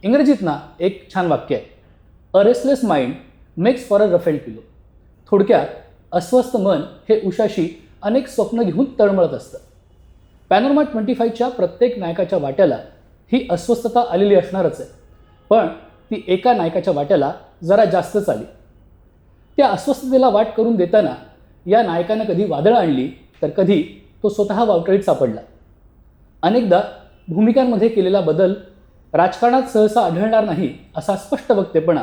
इंग्रजीत ना एक छान वाक्य आहे, a restless mind makes for a rough and pillow. थोडक्यात अस्वस्थ मन हे उशाशी अनेक स्वप्न घेऊन तळमळत असतं. पॅनोरमा 25च्या प्रत्येक नायकाच्या वाट्याला ही अस्वस्थता आलेली असणारच आहे, पण ती एका नायकाच्या वाट्याला जरा जास्तच आली. त्या अस्वस्थतेला वाट करून देताना या नायकानं कधी वादळं आणली तर कधी तो स्वतः वावटळीत सापडला. अनेकदा भूमिकांमध्ये केलेला बदल राजकारणात सहसा आढळणार नाही असा स्पष्ट वक्तेपणा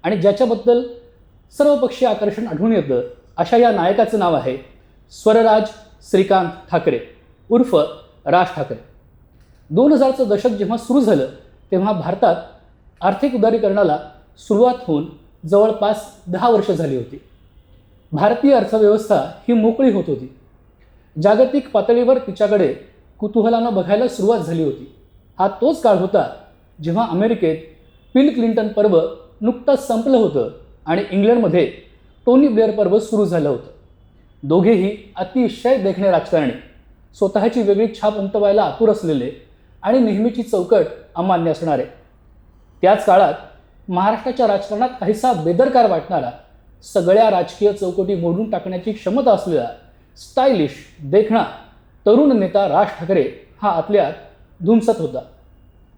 आणि ज्याच्याबद्दल सर्वपक्षीय आकर्षण आढळून येतं अशा या नायकाचं नाव आहे स्वरराज श्रीकांत ठाकरे उर्फ राज ठाकरे. 2000चं दशक जेव्हा सुरू झालं तेव्हा भारतात आर्थिक उदारीकरणाला सुरुवात होऊन जवळपास 10 वर्ष झाली होती. भारतीय अर्थव्यवस्था ही मोकळी होत होती. जागतिक पातळीवर तिच्याकडे कुतूहलानं बघायला सुरुवात झाली होती. हा तोच काळ होता जेव्हा अमेरिकेत बिल क्लिंटन पर्व नुकतंच संपलं होतं आणि इंग्लंडमध्ये टोनी ब्लेअर पर्व सुरू झालं होतं. दोघेही अतिशय देखणे राजकारणी, स्वतःची वेगळी छाप उमटवायला आतुर असलेले आणि नेहमीची चौकट अमान्य असणारे. त्याच काळात महाराष्ट्राच्या राजकारणात काहीसा बेदरकार वाटणारा, सगळ्या राजकीय चौकटी मोडून टाकण्याची क्षमता असलेला स्टायलिश देखणा तरुण नेता राज ठाकरे हा आतल्यात धुमसत होता.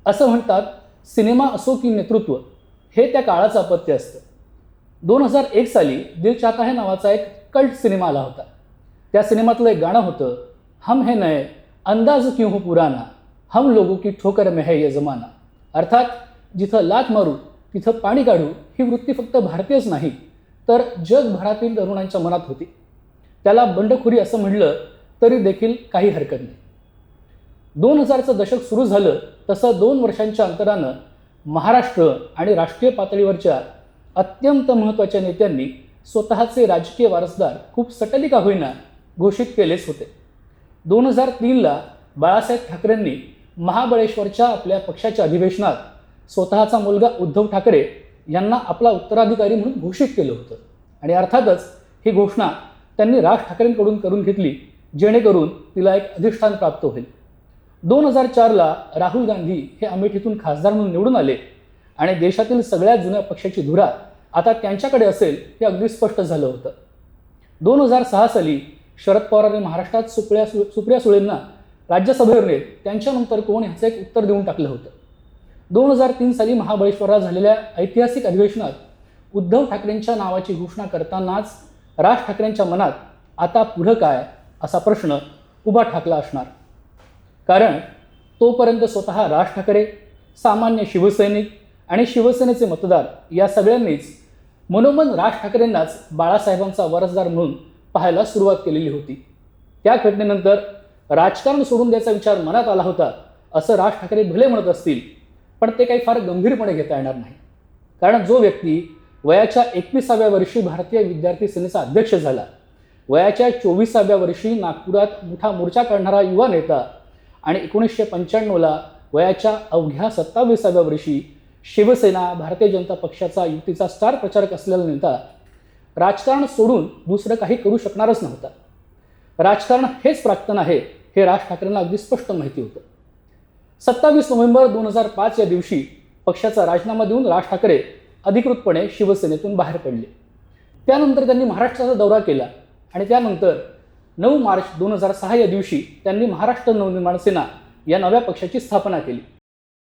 असं म्हणतात, सिनेमा असो की नेतृत्व हे त्या काळाचं अपत्य असतं. 2001 साली दिल चाहता है नावाचा एक कल्ट सिनेमा आला होता. त्या सिनेमातलं एक गाणं होतं, हम है नए अंदाज क्यों हो पुराना, हम लोगों की ठोकर में है ये जमाना. अर्थात जिथं लाथ मारू तिथं पाणी काढू ही वृत्ती फक्त भारतीयच नाही तर जगभरातील तरुणांच्या मनात होती. त्याला बंडखोरी असं म्हणलं तरी देखील काही हरकत नाही. 2000चं दशक सुरू झालं तसं 2 वर्षांच्या अंतरानं महाराष्ट्र आणि राष्ट्रीय पातळीवरच्या अत्यंत महत्त्वाच्या नेत्यांनी स्वतःचे राजकीय वारसदार खूप सटली का होईना घोषित केलेच होते. 2003ला बाळासाहेब ठाकरेंनी महाबळेश्वरच्या आपल्या पक्षाच्या अधिवेशनात स्वतःचा मुलगा उद्धव ठाकरे यांना आपला उत्तराधिकारी म्हणून घोषित केलं होतं आणि अर्थातच ही घोषणा त्यांनी राज ठाकरेंकडून करून घेतली जेणेकरून तिला एक अधिष्ठान प्राप्त होईल. 2004ला राहुल गांधी हे अमेठीतून खासदार म्हणून निवडून आले आणि देशातील सगळ्यात जुन्या पक्षाची धुरा आता त्यांच्याकडे असेल हे अगदी स्पष्ट झालं होतं. 2006 साली शरद पवारांनी महाराष्ट्रात सुप्रिया सुळेंना राज्यसभेवर नेत त्यांच्यानंतर कोण ह्याचं एक उत्तर देऊन टाकलं होतं. 2003 साली महाबळेश्वरात झालेल्या ऐतिहासिक अधिवेशनात उद्धव ठाकरेंच्या नावाची घोषणा करतानाच राज ठाकरेंच्या मनात आता पुढं काय असा प्रश्न उभा ठाकला असणार. कारण तोपर्यंत स्वतः राज ठाकरे, सामान्य शिवसैनिक आणि शिवसेनेचे मतदार या सगळ्यांनीच मनोमन राज ठाकरेंनाच बाळासाहेबांचा वारसदार म्हणून पाहायला सुरुवात केलेली होती. त्या घटनेनंतर राजकारण सोडून द्यायचा विचार मनात आला होता असं राज ठाकरे भले म्हणत असतील, पण ते काही फार गंभीरपणे घेता येणार नाही. कारण जो व्यक्ती वयाच्या 21व्या वर्षी भारतीय विद्यार्थी सेनेचा अध्यक्ष झाला, वयाच्या 24व्या वर्षी नागपुरात मोठा मोर्चा काढणारा युवा नेता आणि 1995ला वयाच्या अवघ्या 27व्या वर्षी शिवसेना भारतीय जनता पक्षाचा युतीचा स्टार प्रचारक असलेला नेता राजकारण सोडून दुसरं काही करू शकणारच नव्हता. राजकारण हेच प्राक्तन आहे हे राज ठाकरेंना अगदी स्पष्ट माहिती होतं. 27 नोव्हेंबर 2005 या दिवशी पक्षाचा राजीनामा देऊन राज ठाकरे अधिकृतपणे शिवसेनेतून बाहेर पडले. त्यानंतर त्यांनी महाराष्ट्राचा दौरा केला आणि त्यानंतर 9 मार्च 2006 या दिवशी त्यांनी महाराष्ट्र नवनिर्माण सेना या नव्या पक्षाची स्थापना केली.